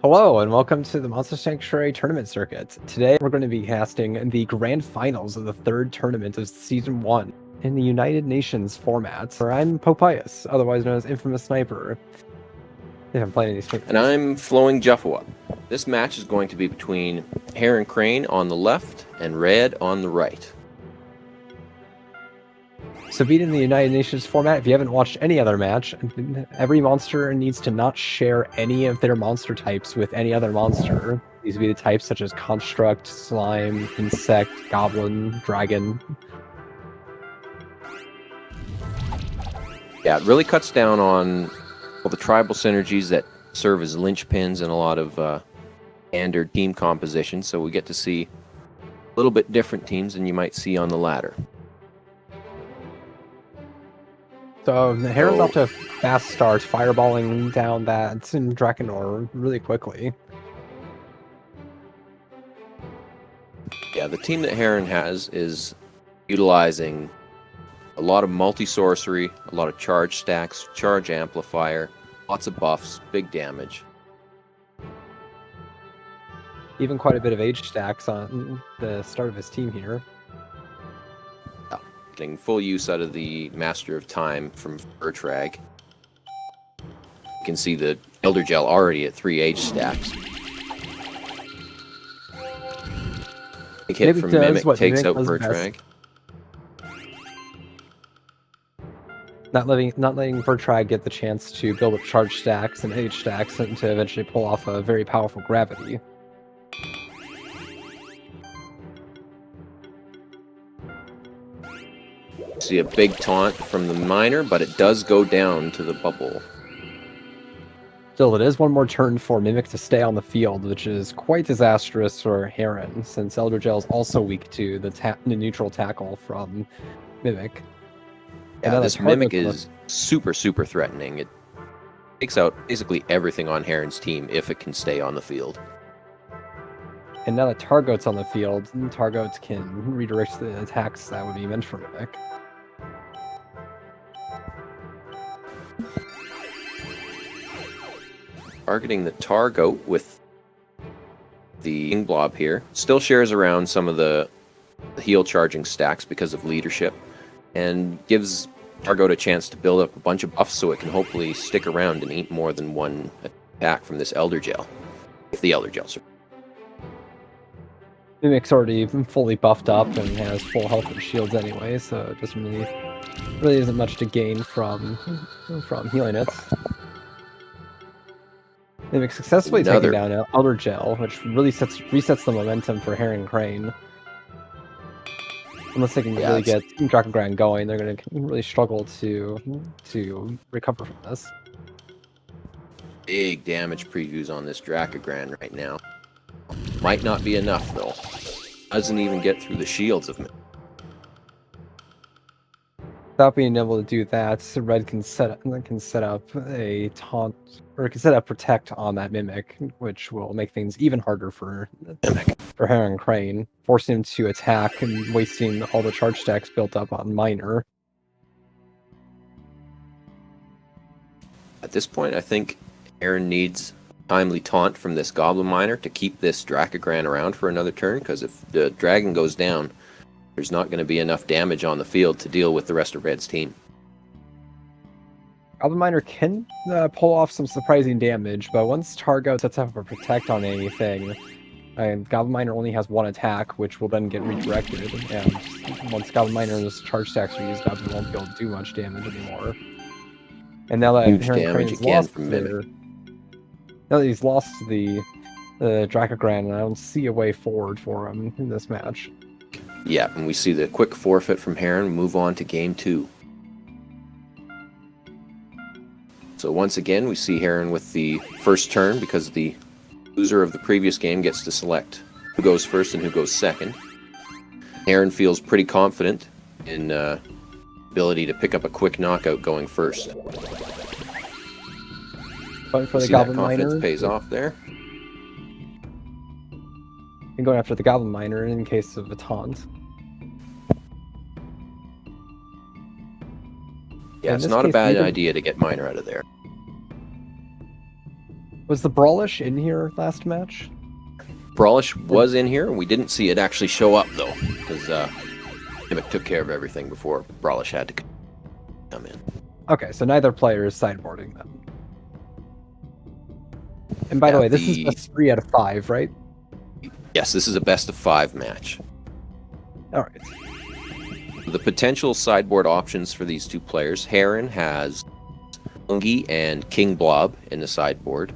Hello and welcome to the Monster Sanctuary Tournament Circuit. Today we're going to be casting the grand finals of the third tournament of Season 1 in the United Nations format, where I'm Pius, otherwise known as Infamous Sniper. If I'm playing these tournaments. And I'm FlowingJuffowup. This match is going to be between Heron Crane on the left and Red on the right. So beating the United Nations format, if you haven't watched any other match, every monster needs to not share any of their monster types with any other monster. These would be the types such as Construct, Slime, Insect, Goblin, Dragon. Yeah, it really cuts down on all the tribal synergies that serve as linchpins in a lot of standard team compositions, so we get to see a little bit different teams than you might see on the ladder. So Heron's off to a fast start, fireballing down that Drakenor really quickly. Yeah, the team that Heron has is utilizing a lot of multi-sorcery, a lot of charge stacks, charge amplifier, lots of buffs, big damage. Even quite a bit of age stacks on the start of his team here. Getting full use out of the Master of Time from Furtrag. You can see the Elder Gel already at 3 age stacks. Big hit from Mimic takes out Furtrag. Not letting Furtrag get the chance to build up charge stacks and age stacks and to eventually pull off a very powerful gravity. See a big taunt from the Miner, but it does go down to the bubble. Still, it is one more turn for Mimic to stay on the field, which is quite disastrous for Heron, since Elder Gel is also weak to the neutral tackle from Mimic. Yeah, this Mimic is super threatening. It takes out basically everything on Heron's team if it can stay on the field. And now that Targoat's on the field, Targoat can redirect the attacks that would be meant for Mimic. Targeting the Targoat with the King Blob here. Still shares around some of the heal charging stacks because of leadership, and gives Targoat a chance to build up a bunch of buffs so it can hopefully stick around and eat more than one attack from this Elder Gel. If the Elder Gel survives. Mimic's already fully buffed up and has full health and shields anyway, so it doesn't really isn't much to gain from healing it. Mimic successfully taking down Elder Gel, which really resets the momentum for Heron Crane. Unless they can really get Drakengran going, they're going to really struggle to recover from this. Big damage previews on this Drakengran right now. Might not be enough though. Doesn't even get through the shields of me. Without being able to do that, Red can set up a taunt, or it can set up Protect on that Mimic, which will make things even harder for Heron Crane, forcing him to attack and wasting all the charge stacks built up on Miner. At this point, I think Heron needs timely taunt from this Goblin Miner to keep this Drakengran around for another turn, because if the Dragon goes down, there's not going to be enough damage on the field to deal with the rest of Red's team. Goblin Miner can pull off some surprising damage, but once Targo sets up a Protect on anything, Goblin Miner only has one attack, which will then get redirected, and once Goblin Miner's charge stacks are used up, it won't be able to do much damage anymore. And now that Heron Crane's lost now that he's lost the Drakengran, I don't see a way forward for him in this match. Yeah, and we see the quick forfeit from Heron, move on to game 2. So once again, we see Heron with the first turn, because the loser of the previous game gets to select who goes first and who goes second. Heron feels pretty confident in ability to pick up a quick knockout going first. Going for the Goblin Miner pays off there. And going after the Goblin Miner in case of a taunt. Yeah, it's not a bad idea to get Miner out of there. Was the Brawlish in here last match? Brawlish was in here. We didn't see it actually show up, though, because Mimic took care of everything before Brawlish had to come in. Okay, so neither player is sideboarding them. And by the way, this is best 3 out of 5, right? Yes, this is a best of 5 match. All right. The potential sideboard options for these two players: Heron has Ungi and King Blob in the sideboard,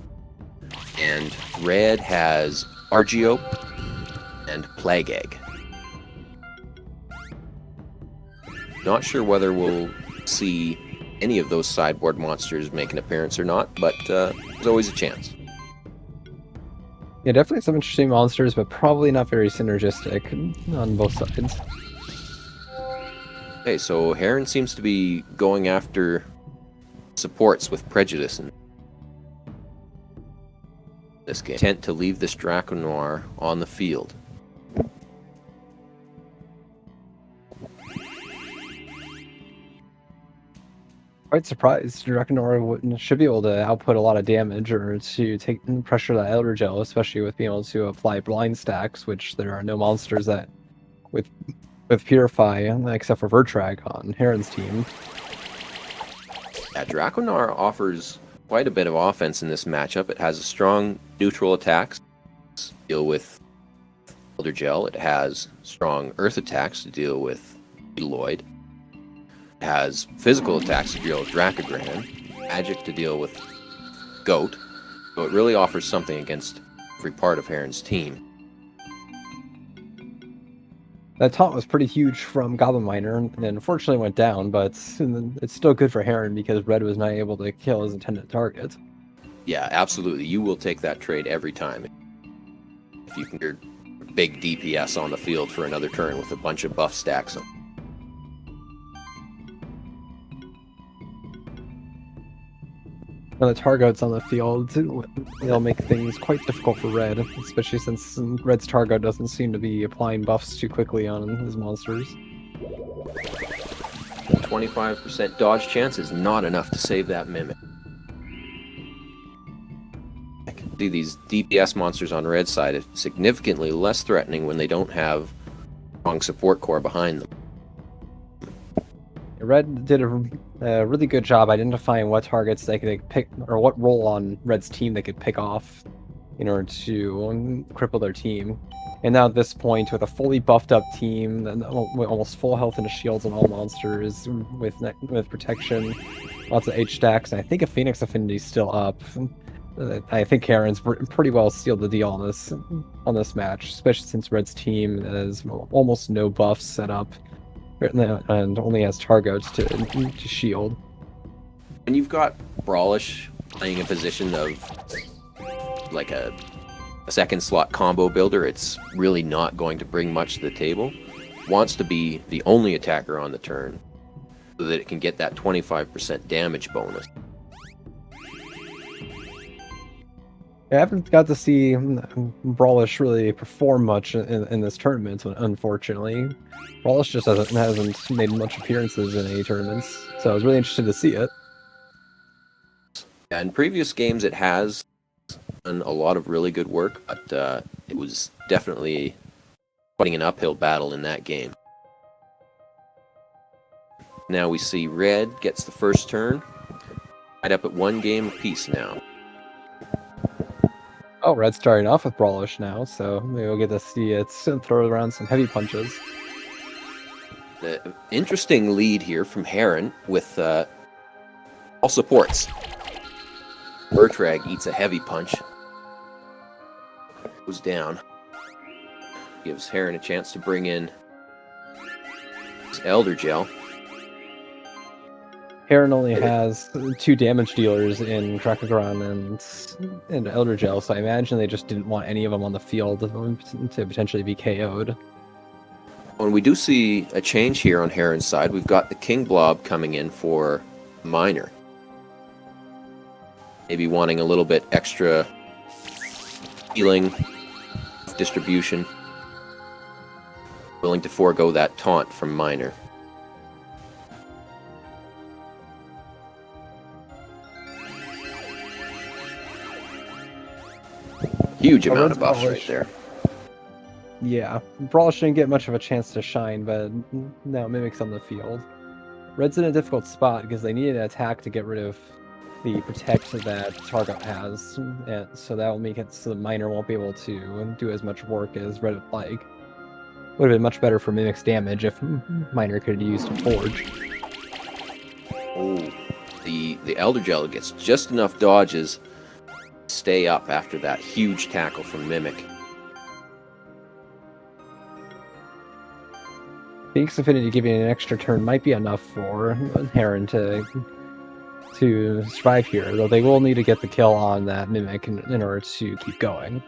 and Red has Argiope and Plague Egg. Not sure whether we'll see any of those sideboard monsters make an appearance or not, but there's always a chance. Yeah, definitely some interesting monsters, but probably not very synergistic on both sides. Okay, so Heron seems to be going after supports with prejudice in this game. Intent to leave this Draconoir on the field. Quite surprised. Draconoir should be able to output a lot of damage or to take pressure that Elder Gel, especially with being able to apply blind stacks, which there are no monsters that with Purify, except for Vertrag on Heron's team. Yeah, Draconoir offers quite a bit of offense in this matchup. It has a strong neutral attacks to deal with Elder Gel. It has strong earth attacks to deal with Lloyd. It has physical attacks to deal with Dracogran, magic to deal with Goat. So it really offers something against every part of Heron's team. That taunt was pretty huge from Goblin Miner, and unfortunately went down, but it's still good for Heron because Red was not able to kill his intended target. Yeah, absolutely. You will take that trade every time. If you can get your big DPS on the field for another turn with a bunch of buff stacks. When the Targoat's on the field, it'll make things quite difficult for Red, especially since Red's Targoat doesn't seem to be applying buffs too quickly on his monsters. 25% dodge chance is not enough to save that Mimic. See, these DPS monsters on Red's side are significantly less threatening when they don't have strong support core behind them. Red did a really good job identifying what targets they could pick, or what role on Red's team they could pick off in order to cripple their team. And now at this point, with a fully buffed up team, with almost full health and shields on all monsters, with protection, lots of H stacks, and I think a Phoenix Affinity is still up. I think Heron's pretty well sealed the deal on this match, especially since Red's team has almost no buffs set up and only has Targoats to shield. When you've got Brawlish playing a position of like a second slot combo builder, it's really not going to bring much to the table. Wants to be the only attacker on the turn so that it can get that 25% damage bonus. I haven't got to see Brawlish really perform much in this tournament, unfortunately. Brawlish just hasn't made much appearances in any tournaments, so I was really interested to see it. Yeah, in previous games it has done a lot of really good work, but it was definitely fighting an uphill battle in that game. Now we see Red gets the first turn, tied up at 1 game apiece now. Oh, Red's starting off with Brawlish now, so maybe we'll get to see it throw around some heavy punches. Interesting lead here from Heron with all supports. Vertrag eats a heavy punch. Goes down. Gives Heron a chance to bring in his Elder Gel. Heron only has 2 damage dealers in Dracogran and Elder Gel, so I imagine they just didn't want any of them on the field to potentially be KO'd. When we do see a change here on Heron's side, we've got the King Blob coming in for Miner. Maybe wanting a little bit extra healing, distribution. Willing to forego that taunt from Miner. Huge Oh, amount Red's of buffs right Polish. there. Yeah, Brawl didn't get much of a chance to shine, but now Mimic's on the field. Red's in a difficult spot because they need an attack to get rid of the protect that Target has, and so that will make it so the Miner won't be able to do as much work as Red would like. Would have been much better for Mimic's damage if Miner could have used a Forge. Oh, the Elder Gel gets just enough dodges to stay up after that huge tackle from Mimic. Phoenix Affinity giving an extra turn might be enough for Heron to survive here, though they will need to get the kill on that Mimic in order to keep going.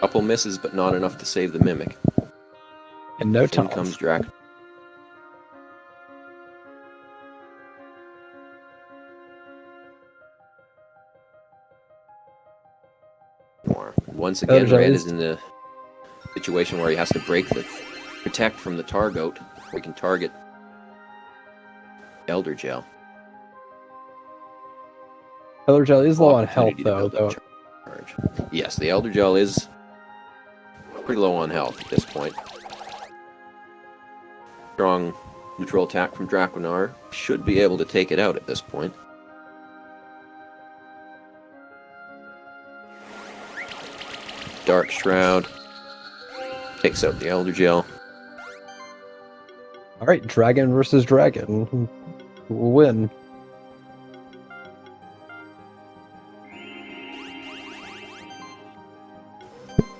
Couple misses, but not enough to save the Mimic. And no In time. comes Drac. Once again, Red is in the situation where he has to break the protect from the Targoat before he can target Elder Gel. Elder Gel is low on health, Opportunity to though. build a charge. Yes, the Elder Gel is pretty low on health at this point. Strong neutral attack from Draconar should be able to take it out at this point. Dark Shroud takes out the Elder Gel. Alright, Dragon versus Dragon. Who will win?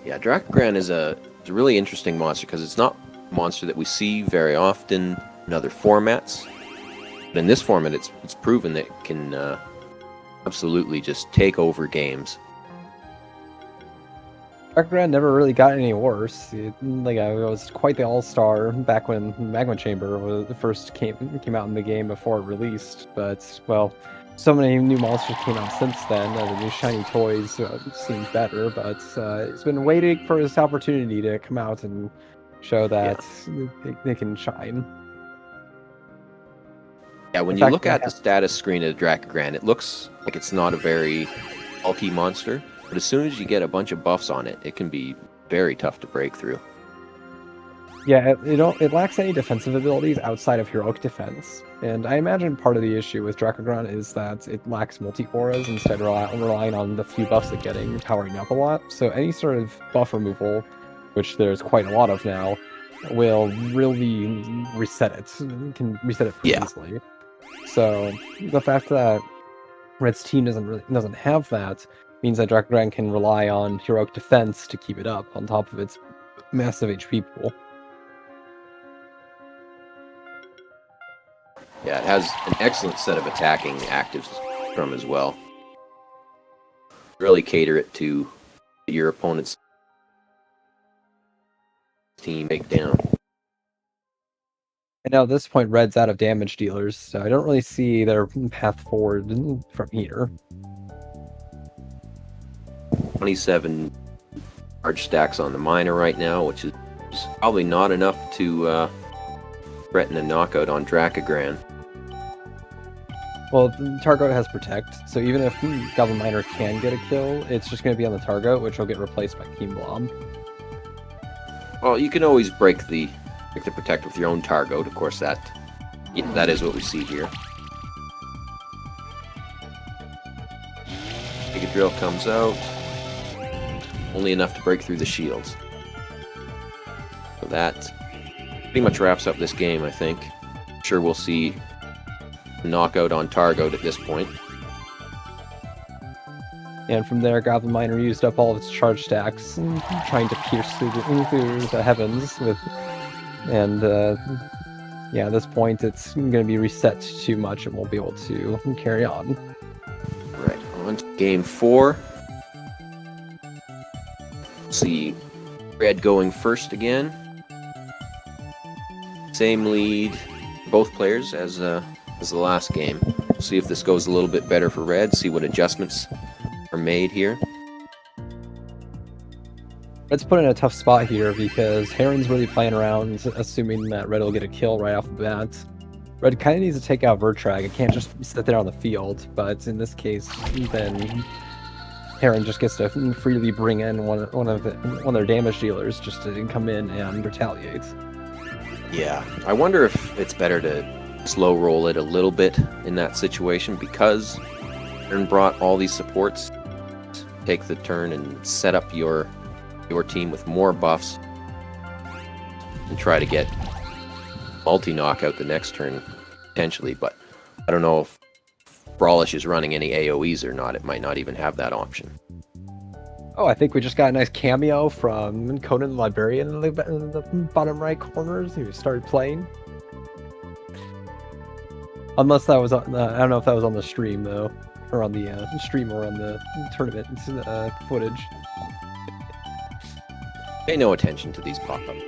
Yeah, Dracogran is a really interesting monster because it's not a monster that we see very often in other formats. But in this format, it's proven that it can absolutely just take over games. Dragon never really got any worse. It was quite the all-star back when Magma Chamber first came out in the game before it released. But, well, so many new monsters came out since then. The new shiny toys seem better, but it's been waiting for this opportunity to come out and show that they can shine. Yeah, when you look at the status screen of Dracogran, it looks like it's not a very bulky monster. But as soon as you get a bunch of buffs on it, it can be very tough to break through. Yeah, it lacks any defensive abilities outside of heroic defense, and I imagine part of the issue with Dracogran is that it lacks multi-auras instead of relying on the few buffs it's getting, powering up a lot. So any sort of buff removal, which there's quite a lot of now, will really reset it. Can reset it pretty easily. So the fact that Red's team doesn't have that means that Dracogran can rely on heroic defense to keep it up on top of its massive HP pool. Yeah, it has an excellent set of attacking actives from as well. Really cater it to your opponent's team take down. And now at this point, Red's out of damage dealers, so I don't really see their path forward from here. 27 charge stacks on the Miner right now, which is probably not enough to threaten a knockout on Dracogran. Well, Targot has Protect, so even if Goblin Miner can get a kill, it's just going to be on the Targot, which will get replaced by Keen Blob. Well, you can always break the Protect with your own Targot. Of course, that is what we see here. Mega Drill comes out. Only enough to break through the shields. So that pretty much wraps up this game, I think. Sure, we'll see a knockout on Targot at this point. And from there, Goblin Miner used up all of its charge stacks, trying to pierce through the heavens with... And, yeah, at this point, it's going to be reset too much and won't be able to carry on. Right, on to game 4. See Red going first again. Same lead, both players as the last game. See if this goes a little bit better for Red. See what adjustments are made here. Red's put in a tough spot here because Heron's really playing around, assuming that Red will get a kill right off the bat, Red kind of needs to take out Vertrag. It can't just sit there on the field, but in this case, then Heron just gets to freely bring in one of their damage dealers just to come in and retaliate. Yeah, I wonder if it's better to slow roll it a little bit in that situation, because Heron brought all these supports. Take the turn and set up your team with more buffs and try to get multi-knockout the next turn, potentially, but I don't know if Brawlish is running any AoEs or not. It might not even have that option. Oh, I think we just got a nice cameo from Conan the Librarian in the bottom right corners who started playing. Unless that was on, I don't know if that was on the stream though, or on the stream or on the tournament footage. Pay no attention to these pop-ups.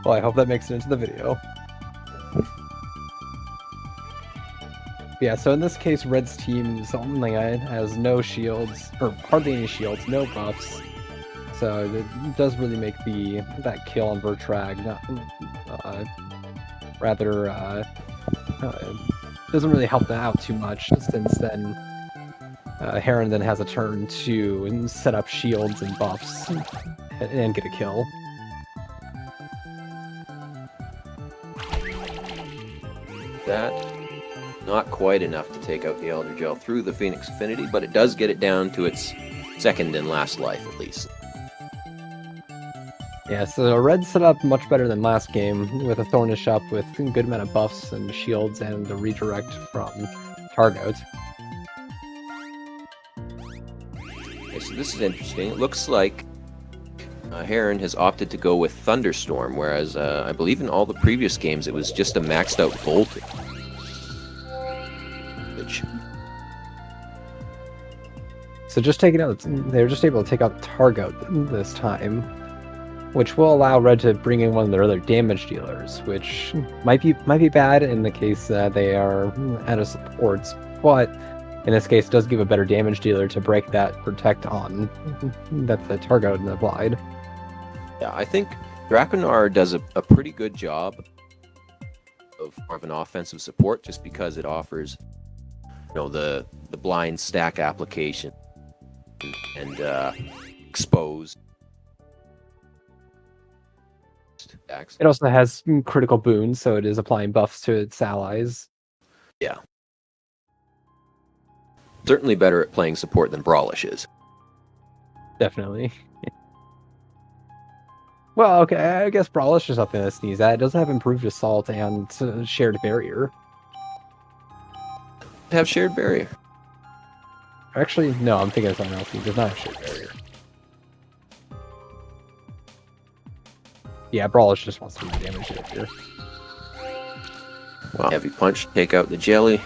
Well, I hope that makes it into the video. Yeah, so in this case, Red's team only has no shields, or hardly any shields, no buffs. So it does really make that kill on Vertrag doesn't really help that out too much, since then Heron then has a turn to set up shields and buffs and get a kill. That not quite enough to take out the Elder Gel through the Phoenix Affinity, but it does get it down to its second and last life at least. Yeah, so Red set up much better than last game with a Thornish up with a good amount of buffs and shields and the redirect from Targot. Okay, so this is interesting. It looks like Heron has opted to go with Thunderstorm, whereas I believe in all the previous games it was just a maxed out voltage. So they're just able to take out Targot this time, which will allow Red to bring in one of their other damage dealers, which might be bad in the case that they are out of supports, but in this case does give a better damage dealer to break that protect on that the Targot applied. Yeah, I think Draconar does a pretty good job of more of an offensive support, just because it offers, the blind stack application and expose. It also has critical boons, so it is applying buffs to its allies. Yeah. Certainly better at playing support than Brawlish is. Definitely. Well, okay, I guess Brawlish is something to sneeze at. It does have improved assault and shared barrier. Have shared barrier. Actually, no, I'm thinking of something else. It does not have shared barrier. Yeah, Brawlish just wants to do damage here. Well, heavy punch, take out the jelly.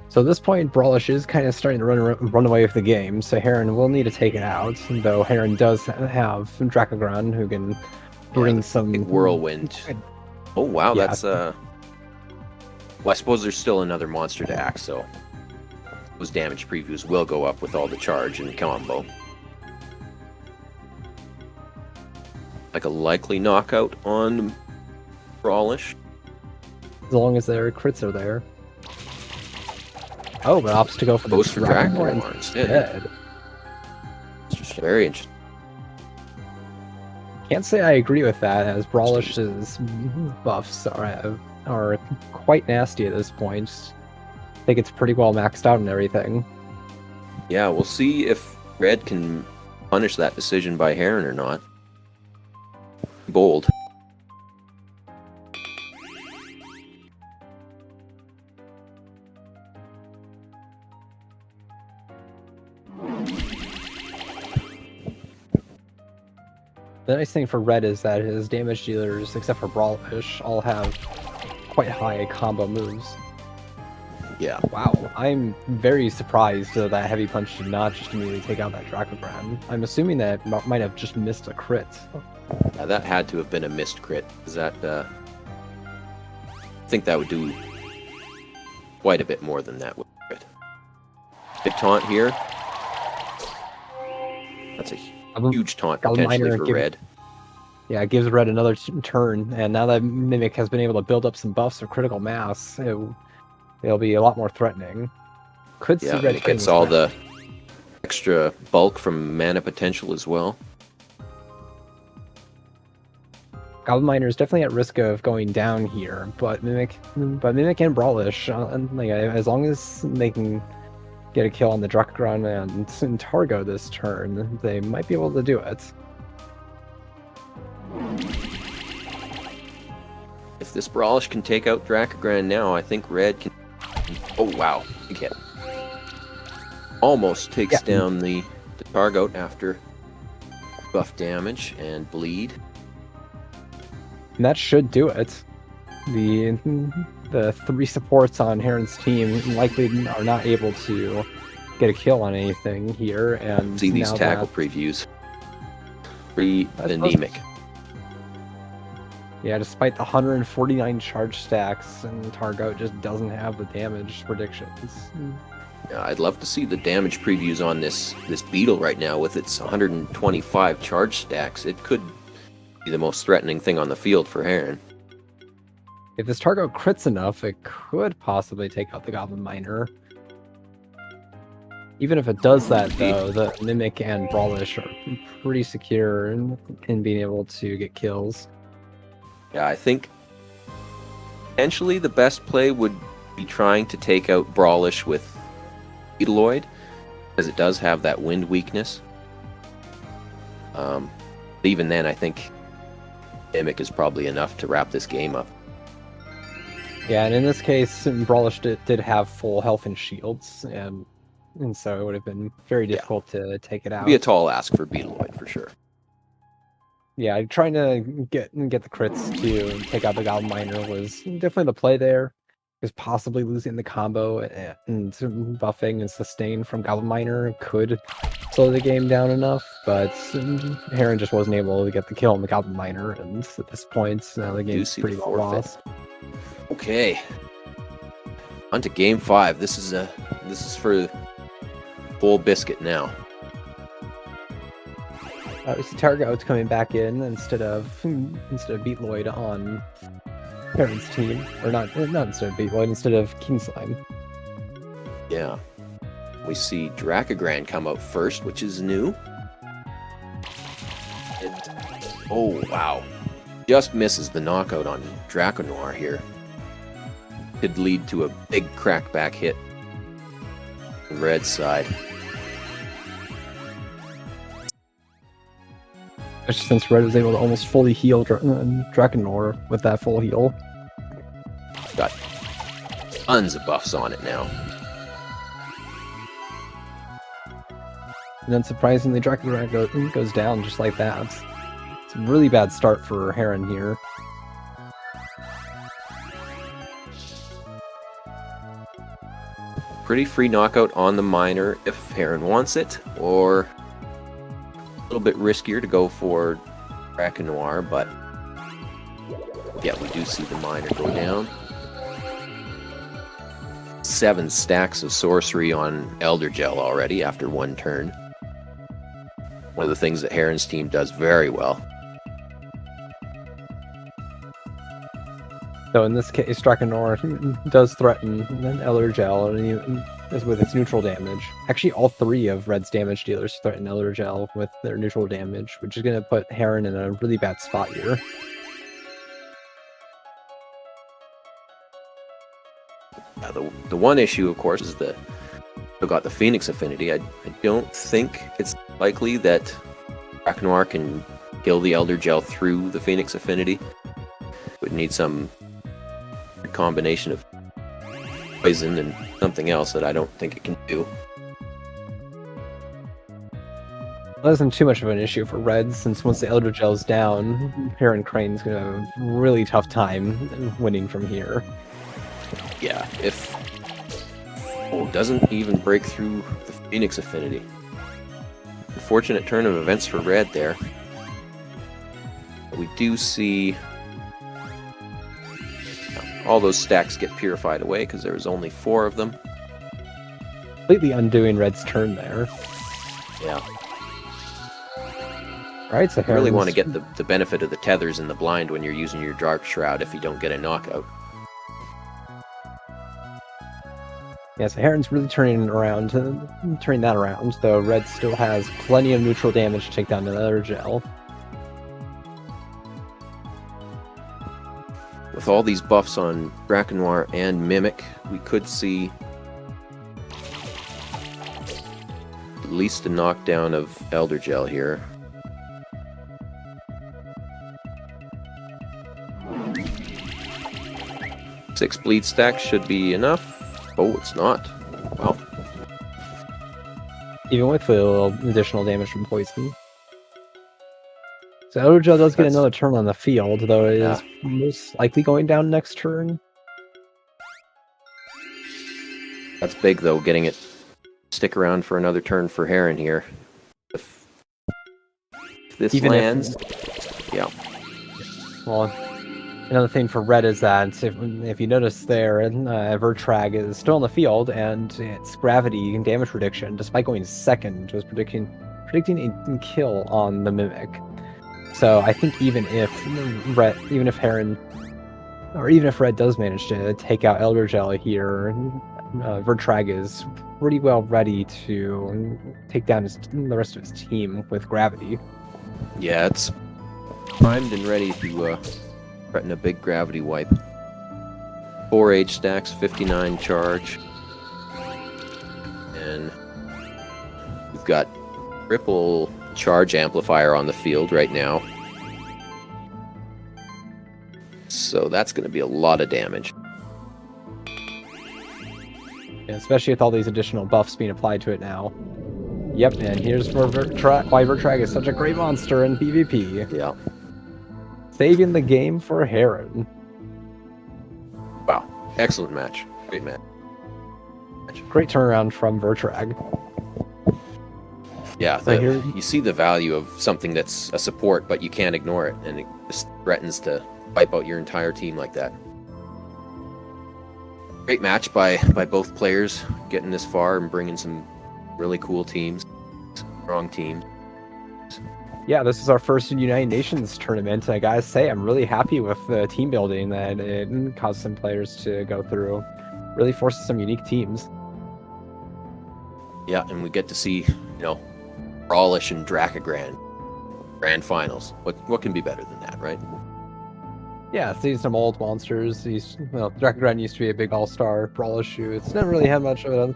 So at this point, Brawlish is kind of starting to run away with the game, so Heron will need to take it out, though Heron does have Dracogron who can bring some... Big whirlwind. Oh, wow, yeah. That's... Well, I suppose there's still another monster to act, so those damage previews will go up with all the charge and combo. Like a likely knockout on Brawlish. As long as their crits are there. Oh, but opts to go for the Dragonborn instead. It's just very interesting. Can't say I agree with that, as Brawlish's buffs are quite nasty at this point. I think it's pretty well maxed out and everything. Yeah, we'll see if Red can punish that decision by Heron or not. Bold. The nice thing for Red is that his damage dealers, except for Brawlish, all have quite high combo moves. Yeah. Wow, I'm very surprised that Heavy Punch did not just immediately take out that Dracogran. I'm assuming that it might have just missed a crit. Yeah, that had to have been a missed crit. Is that, I think that would do quite a bit more than that with crit. Big taunt here. That's a Goblin- huge taunt Goblin potentially Miner for give- red. Yeah, it gives red another turn, and now that Mimic has been able to build up some buffs of critical mass, it'll be a lot more threatening. Could see Yeah, red it turning gets this all round. the extra bulk from mana potential as well. Goblin Miner is definitely at risk of going down here, but Mimic and Brawlish, like, as long as they can get a kill on the Drakagran and Targo this turn, they might be able to do it. If this Brawlish can take out Drakagran now, I think red can... Oh, wow. Big hit. Almost takes down the Targoat after buff damage and bleed. And that should do it. The three supports on Heron's team likely are not able to get a kill on anything here, and See these now tackle that- previews. Pretty I suppose- anemic. Yeah, despite the 149 charge stacks, and Targo just doesn't have the damage predictions. Yeah, I'd love to see the damage previews on this beetle right now with its 125 charge stacks. It could be the most threatening thing on the field for Heron. If this Targo crits enough, it could possibly take out the Goblin Miner. Even if it does that, though, the Mimic and Brawlish are pretty secure in being able to get kills. Yeah, I think potentially the best play would be trying to take out Brawlish with Beetleoid, because it does have that wind weakness. Even then, I think Mimic is probably enough to wrap this game up. Yeah, and in this case, Brawlish did have full health and shields, and so it would have been very difficult to take it out. It'd be a tall ask for Beetleoid for sure. Yeah, trying to get the crits to take out the Goblin Miner was definitely the play there. Because possibly losing the combo and buffing and sustain from Goblin Miner could slow the game down enough, but Heron just wasn't able to get the kill on the Goblin Miner, and at this point, the game's see pretty the well forfeit. lost. Okay, on to game 5. This is for full biscuit now. We see Targo's coming back in instead of Beetloid on Heron's team, or not instead of Beetloid, instead of Kingslime. Yeah, we see Drakagran come out first, which is new. Oh wow, just misses the knockout on Draconoir here. Could lead to a big crackback hit on red side. Especially since Red was able to almost fully heal Draconoir with that full heal. Got tons of buffs on it now. And then surprisingly, Draconoir goes down just like that. It's a really bad start for Heron here. Pretty free knockout on the miner if Heron wants it, or a little bit riskier to go for Draconoir, but yeah, we do see the miner go down. 7 stacks of sorcery on Elder Gel already after 1 turn. One of the things that Heron's team does very well. So in this case, Draconoir does threaten Elder Gel with its neutral damage. Actually, all 3 of Red's damage dealers threaten Elder Gel with their neutral damage, which is going to put Heron in a really bad spot here. The one issue, of course, is that they've got the Phoenix Affinity. I don't think it's likely that Draconoir can kill the Elder Gel through the Phoenix Affinity. Would need some combination of poison and something else that I don't think it can do. That isn't too much of an issue for Red, since once the Elder Gel's down, Heron Crane's going to have a really tough time winning from here. Yeah, if doesn't even break through the Phoenix Affinity. Unfortunate turn of events for Red there. We do see all those stacks get purified away because there was only 4 of them. Completely undoing Red's turn there. Yeah. Right, so You really want to Heron's- get the benefit of the tethers in the blind when you're using your Dark Shroud if you don't get a knockout. Yeah, so Heron's really turning that around, though Red still has plenty of neutral damage to take down another gel. With all these buffs on Bracanoir and Mimic, we could see at least a knockdown of Elder Gel here. Six bleed stacks should be enough. Oh, it's not. Well, Even with the additional damage from poison. So Elder Gel does get That's- another turn on the field, though it is Yeah. most likely going down next turn. that's big though, getting it stick around for another turn for Heron here. If this Even if- lands, yeah. Well, another thing for Red is that if you notice there, Vertrag is still on the field, and its gravity and damage prediction, despite going second, was predicting a kill on the Mimic. So I think even if Heron, or even if Red does manage to take out Elder Gel here, Vertrag is pretty well ready to take down the rest of his team with gravity. Yeah, it's primed and ready to threaten a big gravity wipe. 4 age stacks, 59 charge. And we've got Ripple charge amplifier on the field right now. So that's going to be a lot of damage. Yeah, especially with all these additional buffs being applied to it now. Yep, and here's why Vertrag is such a great monster in PvP. Yeah. Saving the game for Heron. Wow. Excellent match. Great match. Great turnaround from Vertrag. Yeah, So here- you see the value of something that's a support, but you can't ignore it, and it just threatens to wipe out your entire team like that. Great match by both players, getting this far and bringing some really cool teams, strong teams. Yeah, this is our first United Nations tournament. I gotta say, I'm really happy with the team building that it caused some players to go through. Really forces some unique teams. Yeah, and we get to see, Brawlish and Dracogran grand finals. What can be better than that, right? Yeah, seeing some old monsters. Dracogran used to be a big all-star brawlish shoe. It's never really had much of a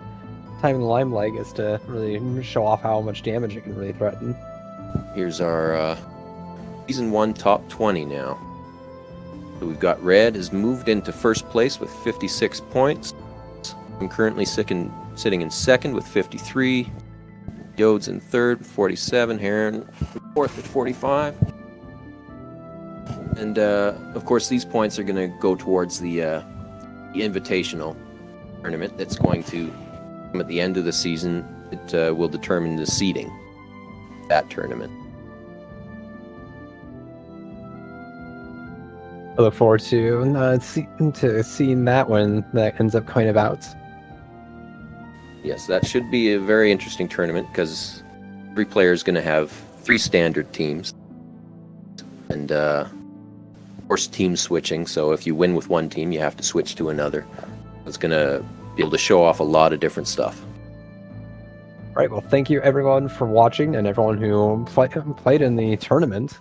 time in the limelight as to really show off how much damage it can really threaten. Here's our Season 1 top 20 now. So we've got Red has moved into first place with 56 points. I'm currently sitting in second with 53. Yode's in third with 47. Heron fourth with 45. And of course, these points are going to go towards the Invitational tournament that's going to come at the end of the season. It will determine the seeding of that tournament. I look forward to seeing that when that ends up coming about. Yes, that should be a very interesting tournament because every player is going to have 3 standard teams. And of course, team switching. So if you win with one team, you have to switch to another. It's going to be able to show off a lot of different stuff. All right, well, thank you everyone for watching and everyone who played in the tournament.